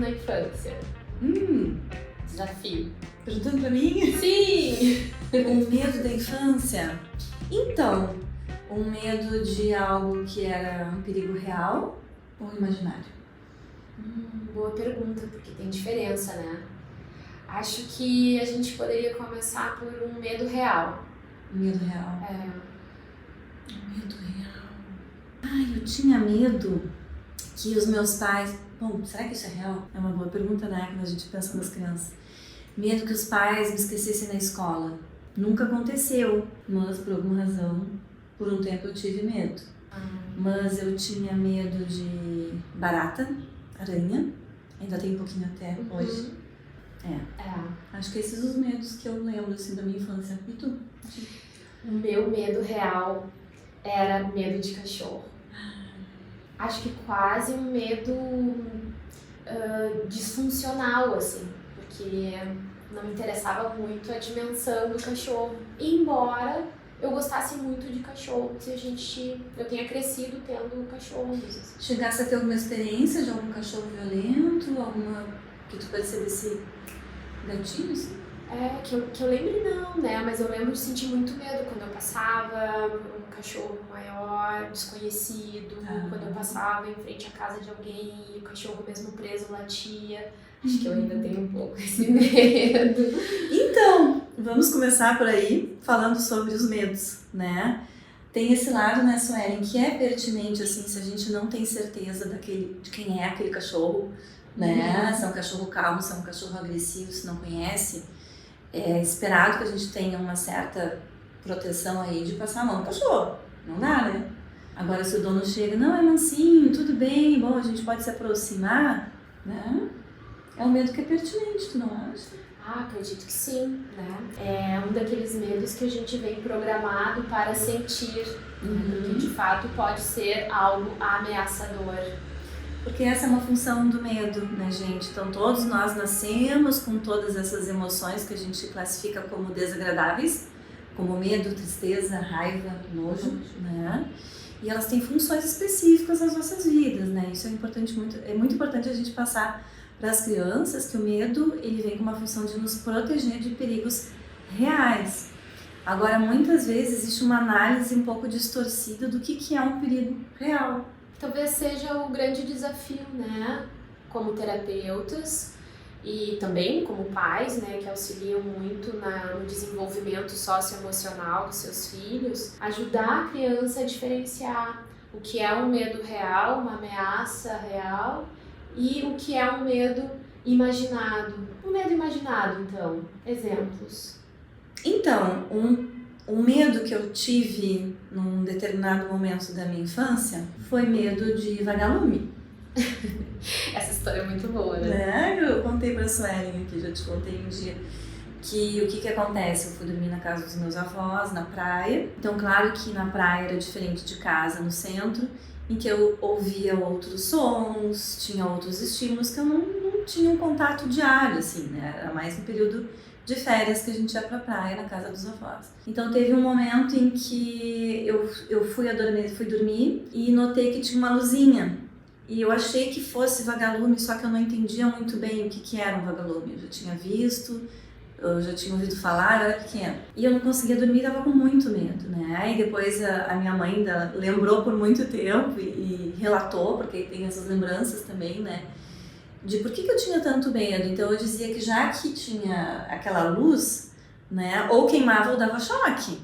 na infância? Desafio. Perguntando pra mim? Sim! Um medo da infância? Então, um medo de algo que era um perigo real ou imaginário? Boa pergunta, porque tem diferença, né? Acho que a gente poderia começar por um medo real. Medo real. Medo real. Ai, eu tinha medo que os meus pais... Bom, será que isso é real? É uma boa pergunta, né? Quando a gente pensa nas crianças. Medo que os pais me esquecessem na escola. Nunca aconteceu, mas por alguma razão, por um tempo eu tive medo. Mas eu tinha medo de barata, aranha. Ainda tem um pouquinho até hoje. Acho que esses são os medos que eu lembro assim, da minha infância. E tu? O meu medo real era medo de cachorro. Acho que quase um medo disfuncional, assim, porque não me interessava muito a dimensão do cachorro. Embora eu gostasse muito de cachorro, eu tenha crescido tendo cachorros. Assim. Chegasse a ter alguma experiência de algum cachorro violento, alguma que tu percebesse gatilho, assim? Que eu lembre não, né? Mas eu lembro de sentir muito medo quando eu passava um cachorro maior, desconhecido, quando eu passava em frente à casa de alguém e o cachorro mesmo preso latia. Acho que eu ainda tenho um pouco esse medo. Então, vamos começar por aí, falando sobre os medos, né? Tem esse lado, né, Suelen, que é pertinente, assim, se a gente não tem certeza de quem é aquele cachorro, né? Se é um cachorro calmo, se é um cachorro agressivo, se não conhece. É esperado que a gente tenha uma certa proteção aí de passar a mão no cachorro. Não dá, né? Agora, se o dono chega, não, é mansinho, tudo bem, bom, a gente pode se aproximar, né? É um medo que é pertinente, tu não acha? Acredito que sim, né? É um daqueles medos que a gente vem programado para sentir, porque de fato pode ser algo ameaçador. Porque essa é uma função do medo, né, gente? Então, todos nós nascemos com todas essas emoções que a gente classifica como desagradáveis, como medo, tristeza, raiva, nojo, né? E elas têm funções específicas nas nossas vidas, né? Isso é muito importante a gente passar para as crianças que o medo, ele vem com uma função de nos proteger de perigos reais. Agora, muitas vezes existe uma análise um pouco distorcida do que é um perigo real. Talvez seja o grande desafio, né, como terapeutas e também como pais, né, que auxiliam muito no desenvolvimento socioemocional dos seus filhos, ajudar a criança a diferenciar o que é um medo real, uma ameaça real, e o que é um medo imaginado. Um medo imaginado, então, exemplos. Então, um medo que eu tive num determinado momento da minha infância foi medo de vagalume. Essa história é muito boa, né? Eu contei pra Suelen aqui, já te contei um dia, que o que acontece? Eu fui dormir na casa dos meus avós, na praia. Então, claro que na praia era diferente de casa, no centro, em que eu ouvia outros sons, tinha outros estímulos que eu não tinha um contato diário, assim, né? Era mais no período de férias que a gente ia pra praia, na casa dos avós. Então teve um momento em que eu fui dormir e notei que tinha uma luzinha. E eu achei que fosse vagalume, só que eu não entendia muito bem o que era um vagalume. Eu já tinha visto, eu já tinha ouvido falar, eu era pequena. E eu não conseguia dormir, tava com muito medo, né? Aí depois a minha mãe ainda lembrou por muito tempo e relatou, porque tem essas lembranças também, né? De por que eu tinha tanto medo. Então eu dizia que já que tinha aquela luz, né, ou queimava ou dava choque.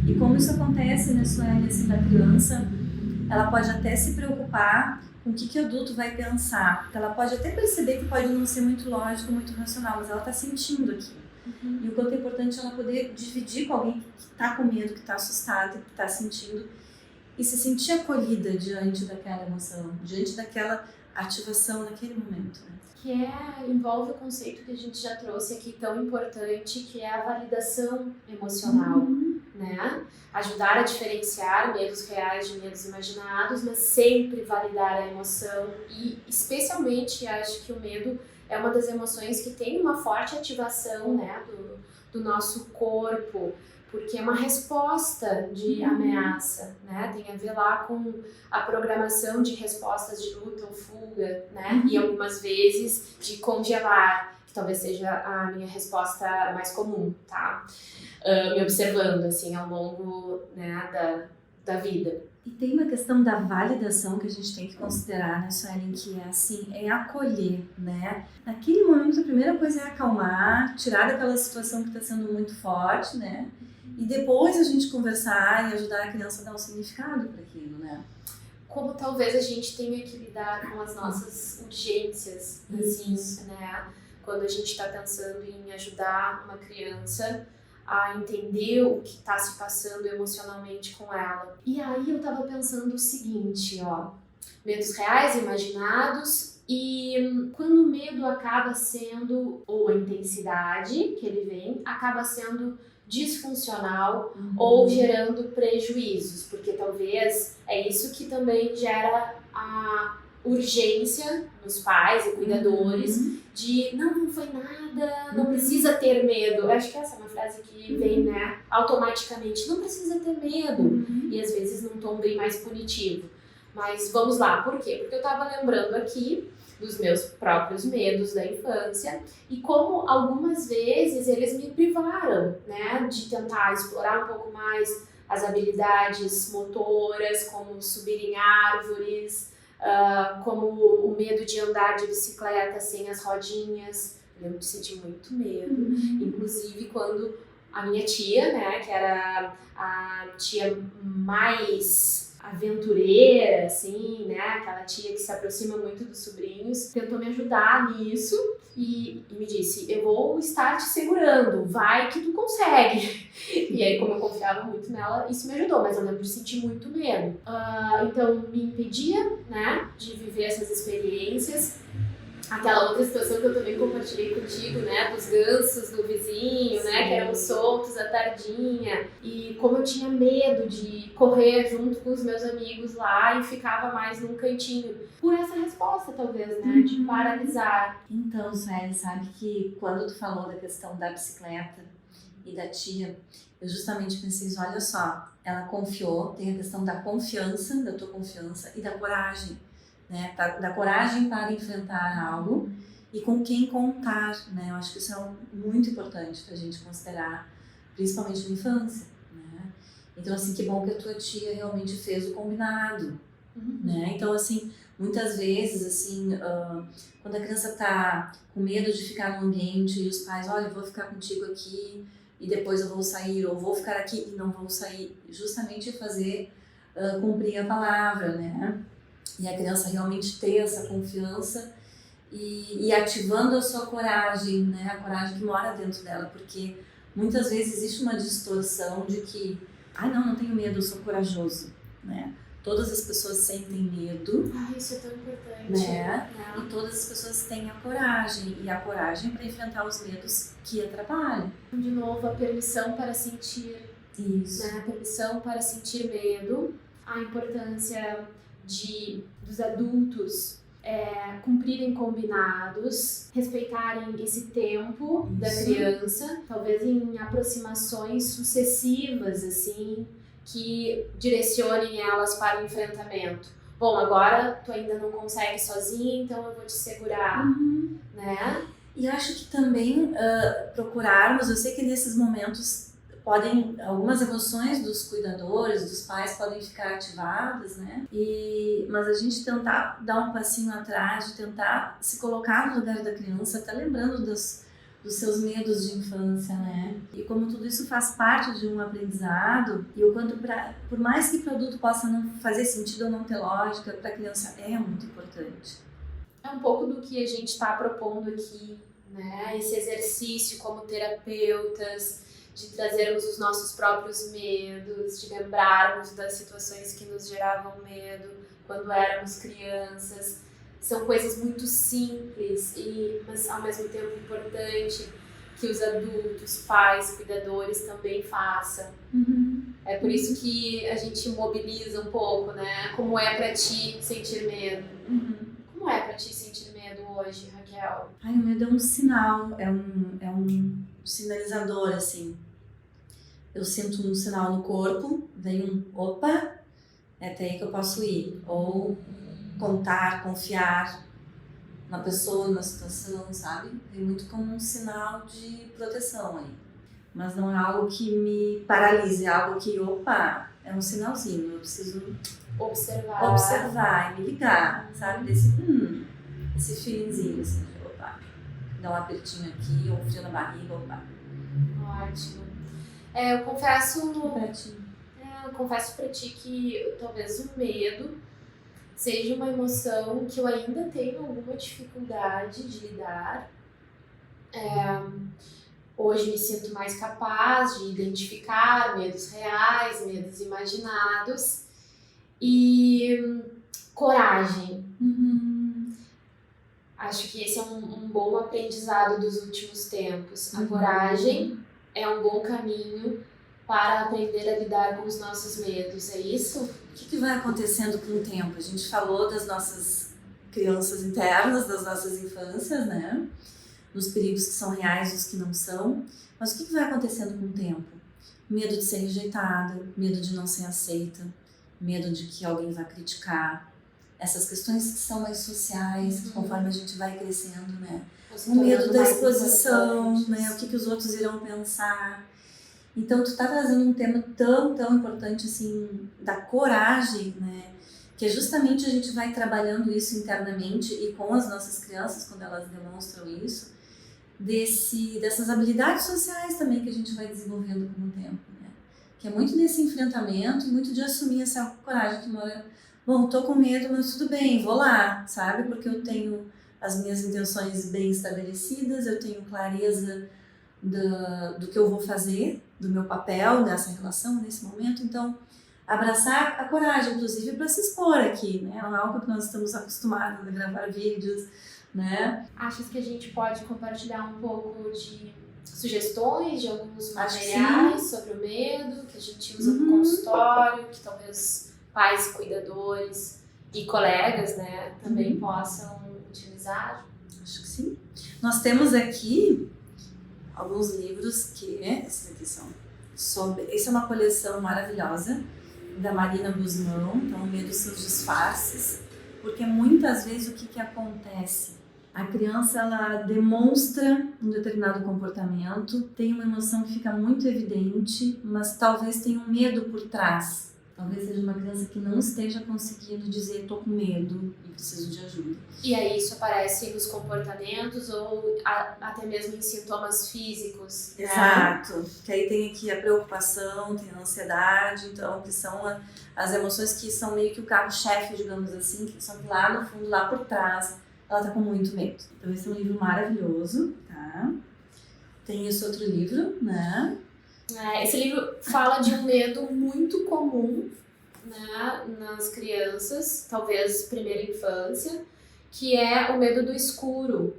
E como isso acontece, né, Sueli, assim, da criança, ela pode até se preocupar com o que o adulto vai pensar. Ela pode até perceber que pode não ser muito lógico, muito racional, mas ela está sentindo aquilo. E o quanto é importante ela poder dividir com alguém que está com medo, que está assustado, que está sentindo, e se sentir acolhida diante daquela emoção, diante daquela ativação naquele momento, né? Que envolve o conceito que a gente já trouxe aqui tão importante, que é a validação emocional, né? Ajudar a diferenciar medos reais de medos imaginados, mas sempre validar a emoção e especialmente acho que o medo é uma das emoções que tem uma forte ativação, né, do nosso corpo, porque é uma resposta de ameaça, né? né? Tem a ver lá com a programação de respostas de luta ou fuga, né? E algumas vezes de congelar, que talvez seja a minha resposta mais comum, tá? Me observando, assim, ao longo, né, da vida. E tem uma questão da validação que a gente tem que considerar, né, Suelen, que é assim, é acolher, né? Naquele momento, a primeira coisa é acalmar, tirar daquela situação que está sendo muito forte, né? E depois a gente conversar e ajudar a criança a dar um significado para aquilo, né? Como talvez a gente tenha que lidar com as nossas urgências, assim, né? Quando a gente está pensando em ajudar uma criança a entender o que está se passando emocionalmente com ela. E aí eu tava pensando o seguinte, ó, medos reais, imaginados, e quando o medo acaba sendo, ou a intensidade que ele vem, acaba sendo disfuncional ou gerando prejuízos, porque talvez é isso que também gera a urgência nos pais e cuidadores de não foi nada, não precisa ter medo. Eu acho que essa é uma frase que vem, né, automaticamente, não precisa ter medo, e às vezes num tom bem mais punitivo. Mas vamos lá, por quê? Porque eu tava lembrando aqui dos meus próprios medos da infância e como algumas vezes eles me privaram, né, de tentar explorar um pouco mais as habilidades motoras, como subir em árvores, como o medo de andar de bicicleta sem as rodinhas. Eu lembro de sentir muito medo, inclusive quando a minha tia, né, que era a tia mais aventureira, assim, né, aquela tia que se aproxima muito dos sobrinhos, tentou me ajudar nisso e me disse, eu vou estar te segurando, vai que tu consegue. E aí, como eu confiava muito nela, isso me ajudou, mas eu lembro de sentir muito medo. Então, me impedia, né, de viver essas experiências. Aquela outra situação que eu também compartilhei contigo, né, dos gansos do vizinho, né, que eram soltos à tardinha. E como eu tinha medo de correr junto com os meus amigos lá e ficava mais num cantinho. Por essa resposta, talvez, né, de paralisar. Então, Sueli, sabe que quando tu falou da questão da bicicleta e da tia, eu justamente pensei, olha só, ela confiou, tem a questão da confiança, da tua confiança e da coragem. Né, da coragem para enfrentar algo e com quem contar, né? Eu acho que isso é muito importante para a gente considerar, principalmente na infância, né? Então, assim, que bom que a tua tia realmente fez o combinado, né? Então, assim, muitas vezes, assim, quando a criança tá com medo de ficar no ambiente e os pais, olha, eu vou ficar contigo aqui e depois eu vou sair, ou vou ficar aqui e não vou sair, justamente fazer cumprir a palavra, né? E a criança realmente ter essa confiança e ativando a sua coragem, né? A coragem que mora dentro dela, porque muitas vezes existe uma distorção de que, não tenho medo, eu sou corajoso, né? Todas as pessoas sentem medo. Isso é tão importante. Né? E todas as pessoas têm a coragem, e a coragem para enfrentar os medos que atrapalham. De novo, a permissão para sentir. Isso. Né? A permissão para sentir medo, a importância dos adultos cumprirem combinados, respeitarem esse tempo da criança, talvez em aproximações sucessivas, assim, que direcionem elas para o enfrentamento. Bom, agora tu ainda não consegue sozinha, então eu vou te segurar, né? E eu acho que também procurarmos, eu sei que nesses momentos algumas emoções dos cuidadores, dos pais podem ficar ativadas, né? Mas a gente tentar dar um passinho atrás, de tentar se colocar no lugar da criança, até lembrando dos seus medos de infância, né? E como tudo isso faz parte de um aprendizado, e o quanto, por mais que o produto possa não fazer sentido ou não ter lógica, para a criança é muito importante. É um pouco do que a gente está propondo aqui, né? Esse exercício como terapeutas, de trazermos os nossos próprios medos, de lembrarmos das situações que nos geravam medo quando éramos crianças. São coisas muito simples, mas ao mesmo tempo importante que os adultos, pais, cuidadores também façam. É por isso que a gente mobiliza um pouco, né? Como é pra ti sentir medo? Como é pra ti sentir medo hoje, Raquel? O medo é um sinal, é um sinalizador, assim. Eu sinto um sinal no corpo, vem opa, até aí que eu posso ir. Ou contar, confiar na pessoa, na situação, sabe? É muito como um sinal de proteção aí. Mas não é algo que me paralise, é algo que, opa, é um sinalzinho, eu preciso observar e me ligar, sabe? Esse feelingzinho, assim, de, opa, dá um apertinho aqui, ou um frio na barriga, opa. Ótimo. Eu confesso pra ti que talvez o medo seja uma emoção que eu ainda tenho alguma dificuldade de lidar. Hoje me sinto mais capaz de identificar medos reais, medos imaginados e coragem. Acho que esse é um bom aprendizado dos últimos tempos. A coragem é um bom caminho para aprender a lidar com os nossos medos, é isso? O que vai acontecendo com o tempo? A gente falou das nossas crianças internas, das nossas infâncias, né? Dos perigos que são reais e dos que não são. Mas o que vai acontecendo com o tempo? Medo de ser rejeitada, medo de não ser aceita, medo de que alguém vai criticar. Essas questões que são mais sociais, conforme a gente vai crescendo, né? O medo da exposição, né? O que os outros irão pensar. Então, tu tá trazendo um tema tão importante, assim, da coragem, né? Que é justamente a gente vai trabalhando isso internamente e com as nossas crianças, quando elas demonstram isso, dessas habilidades sociais também que a gente vai desenvolvendo com o tempo, né? Que é muito desse enfrentamento, muito de assumir essa coragem que mora, bom, tô com medo, mas tudo bem, vou lá, sabe? Porque eu tenho as minhas intenções bem estabelecidas, eu tenho clareza do que eu vou fazer, do meu papel nessa relação, nesse momento. Então, abraçar a coragem, inclusive, para se expor aqui, né? Não é algo que nós estamos acostumados a gravar vídeos, né? Achas que a gente pode compartilhar um pouco de sugestões de alguns materiais sobre o medo que a gente usa no consultório, que talvez pais, cuidadores e colegas, né, também possam utilizar? Acho que sim. Nós temos aqui alguns livros que esses aqui são sobre. Essa é uma coleção maravilhosa da Marina Guzmão, então o medo e seus disfarces, porque muitas vezes o que acontece? A criança, ela demonstra um determinado comportamento, tem uma emoção que fica muito evidente, mas talvez tenha um medo por trás. Talvez seja uma criança que não esteja conseguindo dizer, tô com medo e preciso de ajuda. E aí isso aparece nos comportamentos ou até mesmo em sintomas físicos? Exato. Né? Que aí tem aqui a preocupação, tem a ansiedade, então que são as emoções que são meio que o carro-chefe, digamos assim, que são lá no fundo, lá por trás, ela tá com muito medo. Então esse é um livro maravilhoso, tá? Tem esse outro livro, né? Esse livro fala de um medo muito comum, né, nas crianças, talvez primeira infância, que é o medo do escuro.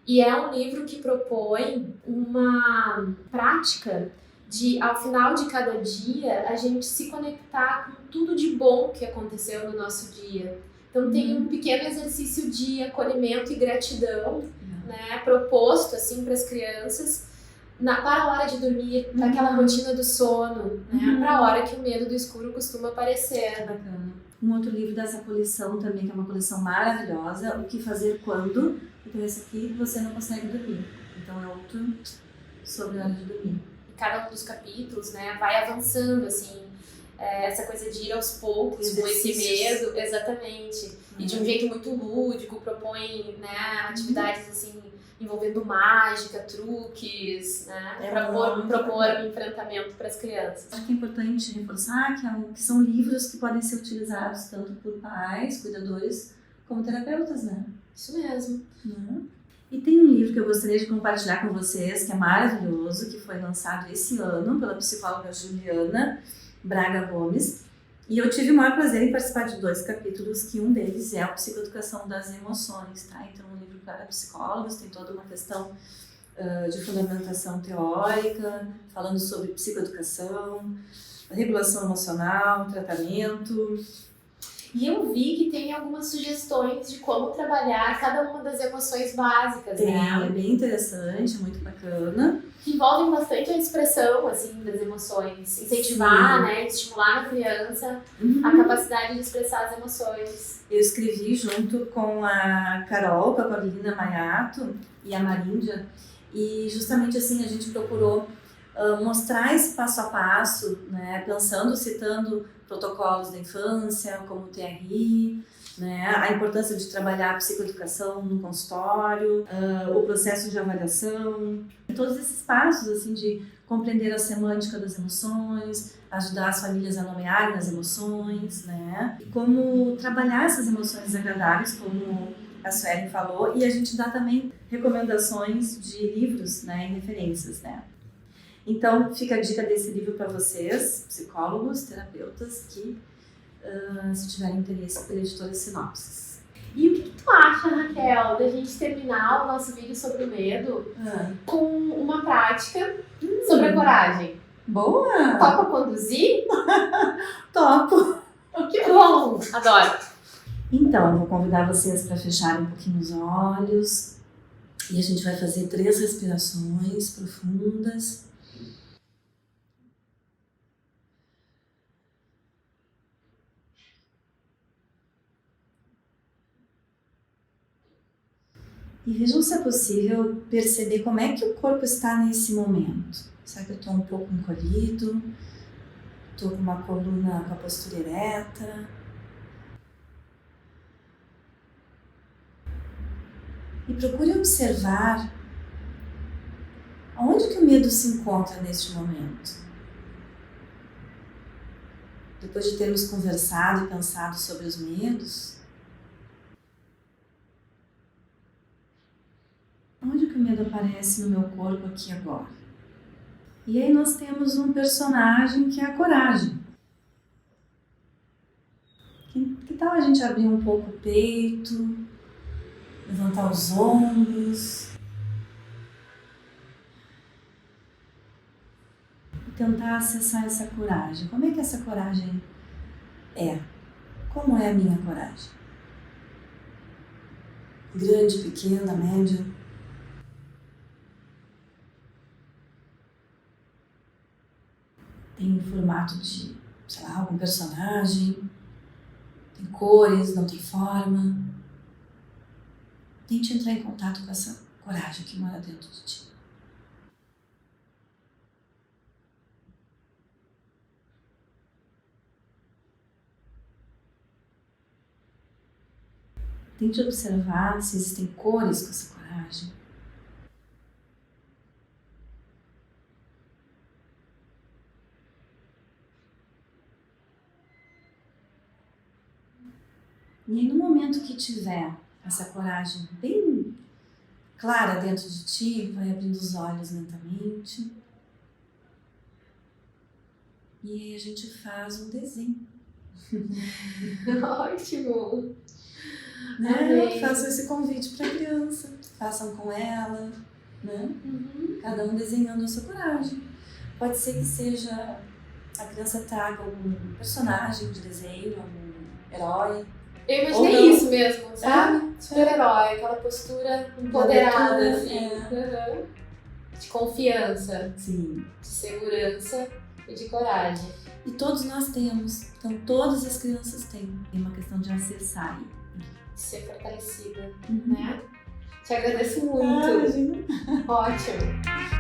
E é um livro que propõe uma prática de, ao final de cada dia, a gente se conectar com tudo de bom que aconteceu no nosso dia. Então tem um pequeno exercício de acolhimento e gratidão, né, proposto assim para as crianças, para a hora de dormir, para aquela rotina do sono, né? Para a hora que o medo do escuro costuma aparecer. Bacana. Um outro livro dessa coleção também, que é uma coleção maravilhosa, O que Fazer Quando, então esse aqui você não consegue dormir. Então é outro sobre a hora de dormir. E cada um dos capítulos, né, vai avançando, assim, essa coisa de ir aos poucos com esse medo, exatamente. E de um jeito muito lúdico, propõe, né, atividades assim, envolvendo mágica, truques, né, para propor um enfrentamento para as crianças. Acho que é importante reforçar que são livros que podem ser utilizados tanto por pais, cuidadores, como terapeutas, né? Isso mesmo. E tem um livro que eu gostaria de compartilhar com vocês, que é maravilhoso, que foi lançado esse ano pela psicóloga Juliana Braga Gomes. E eu tive o maior prazer em participar de 2 capítulos, que um deles é a psicoeducação das emoções, tá? Então, um livro para psicólogos, tem toda uma questão de fundamentação teórica, falando sobre psicoeducação, regulação emocional, tratamento. E eu vi que tem algumas sugestões de como trabalhar cada uma das emoções básicas, né? É bem interessante, muito bacana. Que envolvem bastante a expressão, assim, das emoções. Incentivar, né? Estimular na criança a capacidade de expressar as emoções. Eu escrevi junto com a Carol, com a Carolina Maiato e a Maríndia. E justamente assim a gente procurou mostrar esse passo a passo, né? Pensando, citando protocolos da infância, como o TRI, né? A importância de trabalhar a psicoeducação no consultório, o processo de avaliação, todos esses passos assim de compreender a semântica das emoções, ajudar as famílias a nomearem as emoções, né? E como trabalhar essas emoções agradáveis, como a Suelen falou, e a gente dá também recomendações de livros, né, e referências, né? Então, fica a dica desse livro para vocês, psicólogos, terapeutas, que se tiverem interesse, pela editora Sinopsis. E o que tu acha, Raquel, da gente terminar o nosso vídeo sobre o medo com uma prática sobre a coragem? Boa! Topa conduzir? Topo! Que bom! Adoro! Então, vou convidar vocês para fecharem um pouquinho os olhos e a gente vai fazer 3 respirações profundas. E vejam se é possível perceber como é que o corpo está nesse momento. Será que eu estou um pouco encolhido? Estou com uma coluna com a postura ereta? E procure observar aonde que o medo se encontra neste momento. Depois de termos conversado e pensado sobre os medos, onde que o medo aparece no meu corpo aqui agora? E aí nós temos um personagem que é a coragem. Que tal a gente abrir um pouco o peito, levantar os ombros e tentar acessar essa coragem? Como é que essa coragem é? Como é a minha coragem? Grande, pequena, média? Tem formato de, sei lá, algum personagem? Tem cores, não tem forma? Tente entrar em contato com essa coragem que mora dentro de ti. Tente observar se existem cores com essa coragem. E aí, no momento que tiver essa coragem bem clara dentro de ti, vai abrindo os olhos lentamente. E aí a gente faz um desenho. Ótimo! Né? Faço esse convite para a criança. Façam com ela, né? Cada um desenhando a sua coragem. Pode ser que seja a criança traga algum personagem de desenho, algum herói. Eu imaginei isso mesmo, sabe? Super-herói, aquela postura empoderada, assim. De confiança, Sim. De segurança e de coragem. E todos nós temos, então todas as crianças têm. É uma questão de acessar. De ser fortalecida, né? Te agradeço muito. Imagina. Ótimo.